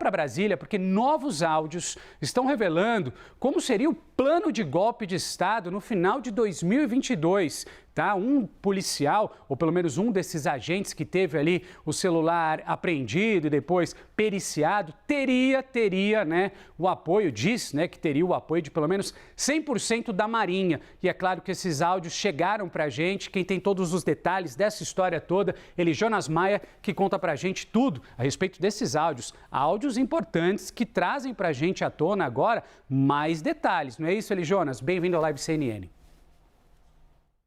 para Brasília porque novos áudios estão revelando como seria o plano de golpe de Estado no final de 2022. Tá? Um policial, ou pelo menos um desses agentes que teve ali o celular apreendido e depois periciado, teria, né, o apoio, que teria o apoio de pelo menos 100% da Marinha. E é claro que esses áudios chegaram para a gente. Quem tem todos os detalhes dessa história toda, ele, Jonas Maia, que conta para a gente tudo a respeito desses áudios. Áudios importantes que trazem para a gente à tona agora mais detalhes. Não é isso, Eli Jonas? Bem-vindo ao Live CNN.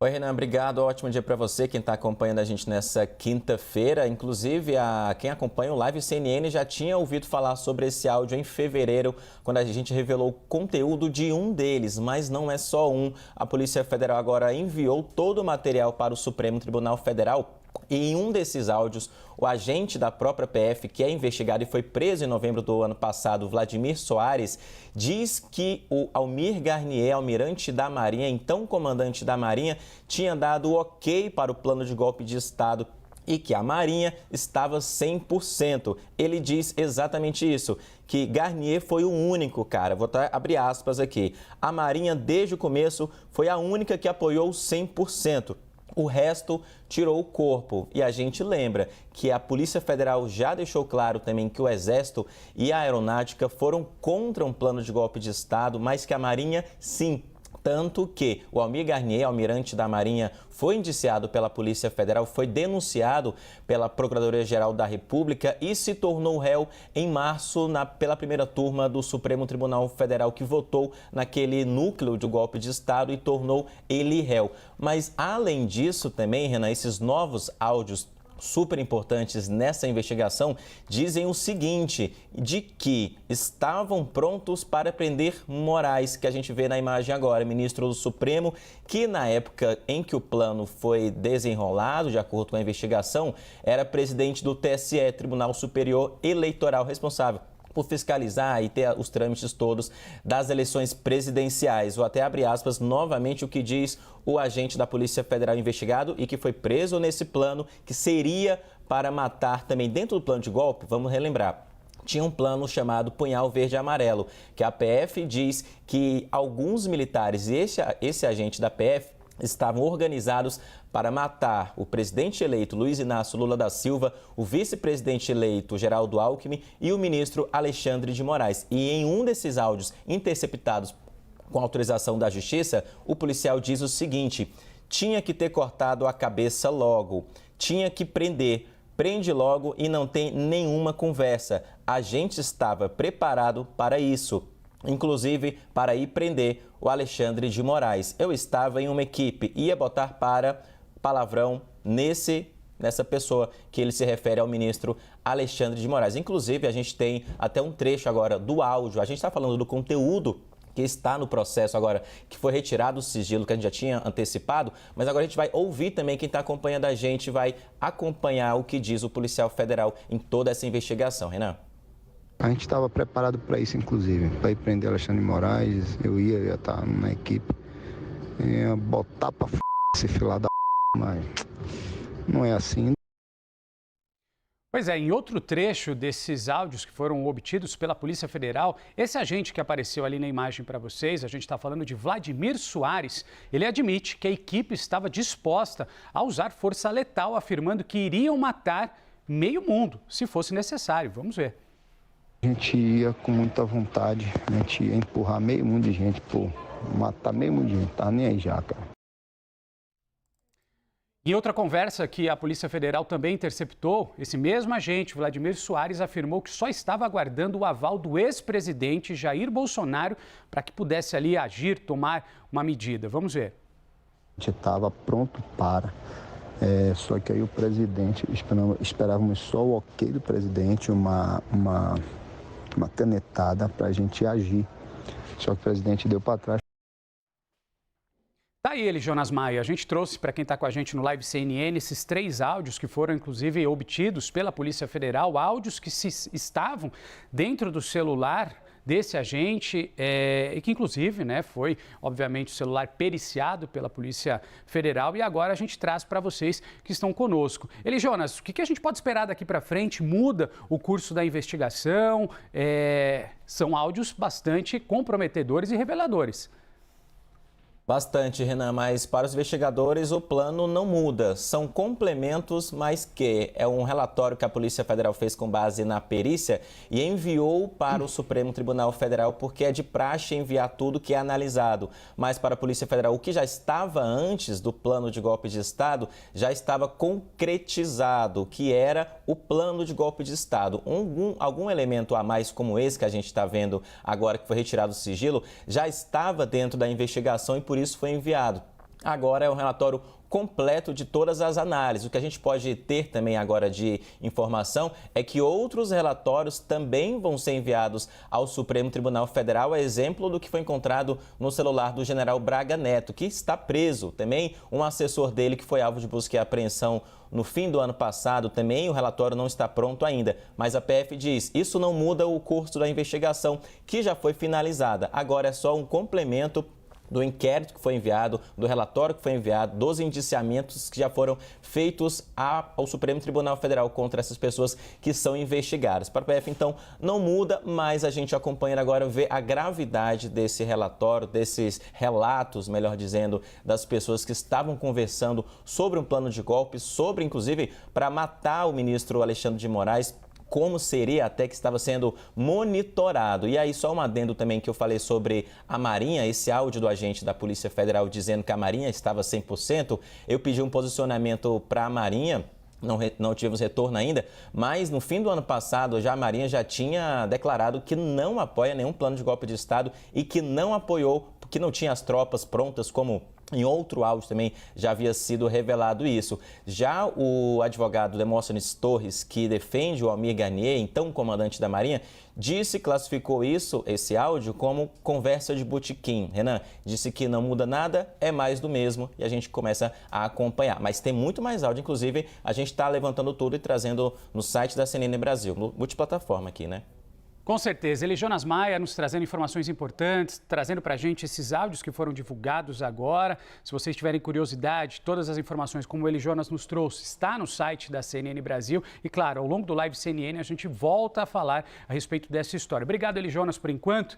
Oi, Renan, obrigado. Ótimo dia para você, quem está acompanhando a gente nessa quinta-feira. Inclusive, quem acompanha o Live CNN já tinha ouvido falar sobre esse áudio em fevereiro, quando a gente revelou o conteúdo de um deles, mas não é só um. A Polícia Federal agora enviou todo o material para o Supremo Tribunal Federal. E em um desses áudios, o agente da própria PF, que é investigado e foi preso em novembro do ano passado, Vladimir Soares, diz que o Almir Garnier, almirante da Marinha, então comandante da Marinha, tinha dado o ok para o plano de golpe de Estado e que a Marinha estava 100%. Ele diz exatamente isso, que Garnier foi o único, cara, vou abrir aspas aqui, a Marinha desde o começo foi a única que apoiou 100%. O resto tirou o corpo. E a gente lembra que a Polícia Federal já deixou claro também que o Exército e a Aeronáutica foram contra um plano de golpe de Estado, mas que a Marinha, sim. Tanto que o Almir Garnier, almirante da Marinha, foi indiciado pela Polícia Federal, foi denunciado pela Procuradoria-Geral da República e se tornou réu em março pela primeira turma do Supremo Tribunal Federal, que votou naquele núcleo de golpe de Estado e tornou ele réu. Mas, além disso também, Renan, esses novos áudios super importantes nessa investigação dizem o seguinte, de que estavam prontos para prender Moraes, que a gente vê na imagem agora, ministro do Supremo, que na época em que o plano foi desenrolado, de acordo com a investigação, era presidente do TSE, Tribunal Superior Eleitoral, responsável por fiscalizar e ter os trâmites todos das eleições presidenciais. Vou até abrir aspas novamente o que diz o agente da Polícia Federal investigado e que foi preso nesse plano, que seria para matar também dentro do plano de golpe, vamos relembrar. Tinha um plano chamado Punhal Verde e Amarelo, que a PF diz que alguns militares e esse agente da PF estavam organizados para matar o presidente eleito Luiz Inácio Lula da Silva, o vice-presidente eleito Geraldo Alckmin e o ministro Alexandre de Moraes. E em um desses áudios interceptados com autorização da Justiça, o policial diz o seguinte: tinha que ter cortado a cabeça logo, tinha que prender, prende logo e não tem nenhuma conversa. A gente estava preparado para isso. Inclusive para ir prender o Alexandre de Moraes. Eu estava em uma equipe, ia botar para palavrão nessa pessoa que ele se refere ao ministro Alexandre de Moraes. Inclusive, a gente tem até um trecho agora do áudio, a gente está falando do conteúdo que está no processo agora, que foi retirado o sigilo que a gente já tinha antecipado, mas agora a gente vai ouvir também quem está acompanhando a gente, vai acompanhar o que diz o policial federal em toda essa investigação. Renan. A gente estava preparado para isso, inclusive, para ir prender Alexandre de Moraes. Eu ia estar na equipe, ia botar para esse filho da mas não é assim. Pois é, em outro trecho desses áudios que foram obtidos pela Polícia Federal, esse agente que apareceu ali na imagem para vocês, a gente está falando de Vladimir Soares, ele admite que a equipe estava disposta a usar força letal, afirmando que iriam matar meio mundo, se fosse necessário. Vamos ver. A gente ia com muita vontade, a gente ia empurrar meio mundo de gente, matar meio mundo de gente, tá nem aí já, cara. Em outra conversa que a Polícia Federal também interceptou, esse mesmo agente, Vladimir Soares, afirmou que só estava aguardando o aval do ex-presidente Jair Bolsonaro para que pudesse ali agir, tomar uma medida. Vamos ver. A gente estava pronto para, só que aí o presidente, esperávamos só o ok do presidente, uma canetada para a gente agir. Só que o presidente deu para trás. Tá aí ele, Jonas Maia. A gente trouxe para quem está com a gente no Live CNN esses 3 áudios que foram, inclusive, obtidos pela Polícia Federal, áudios que estavam dentro do celular desse agente, e que inclusive, né, foi, obviamente, o celular periciado pela Polícia Federal, e agora a gente traz para vocês que estão conosco. Elijonas, o que a gente pode esperar daqui para frente? Muda o curso da investigação? São áudios bastante comprometedores e reveladores. Bastante, Renan, mas para os investigadores o plano não muda. São complementos, mas que é um relatório que a Polícia Federal fez com base na perícia e enviou para o Supremo Tribunal Federal, porque é de praxe enviar tudo que é analisado. Mas para a Polícia Federal, o que já estava antes do plano de golpe de Estado já estava concretizado, que era o plano de golpe de Estado. Algum elemento a mais como esse que a gente está vendo agora, que foi retirado do sigilo, já estava dentro da investigação e por isso foi enviado. Agora é um relatório completo de todas as análises. O que a gente pode ter também agora de informação é que outros relatórios também vão ser enviados ao Supremo Tribunal Federal, a exemplo do que foi encontrado no celular do general Braga Neto, que está preso. Também um assessor dele que foi alvo de busca e apreensão no fim do ano passado, também o relatório não está pronto ainda, mas a PF diz, isso não muda o curso da investigação, que já foi finalizada. Agora é só um complemento do inquérito que foi enviado, do relatório que foi enviado, dos indiciamentos que já foram feitos ao Supremo Tribunal Federal contra essas pessoas que são investigadas. Para o PF, então, não muda, mas a gente acompanha agora, vê a gravidade desse relatório, desses relatos, melhor dizendo, das pessoas que estavam conversando sobre um plano de golpe, sobre, inclusive, para matar o ministro Alexandre de Moraes, como seria até que estava sendo monitorado. E aí, só um adendo também que eu falei sobre a Marinha, esse áudio do agente da Polícia Federal dizendo que a Marinha estava 100%, eu pedi um posicionamento para a Marinha. Não tivemos retorno ainda, mas no fim do ano passado já a Marinha já tinha declarado que não apoia nenhum plano de golpe de Estado e que não apoiou, que não tinha as tropas prontas, como em outro áudio também já havia sido revelado isso. Já o advogado Demóstenes Torres, que defende o Almir Garnier, então comandante da Marinha, classificou esse áudio como conversa de botequim. Renan, disse que não muda nada, é mais do mesmo e a gente começa a acompanhar. Mas tem muito mais áudio, inclusive a gente está levantando tudo e trazendo no site da CNN Brasil, multiplataforma aqui, né? Com certeza. Elijonas Maia nos trazendo informações importantes, trazendo para a gente esses áudios que foram divulgados agora. Se vocês tiverem curiosidade, todas as informações, como o Elijonas nos trouxe, está no site da CNN Brasil. E, claro, ao longo do Live CNN, a gente volta a falar a respeito dessa história. Obrigado, Elijonas, por enquanto.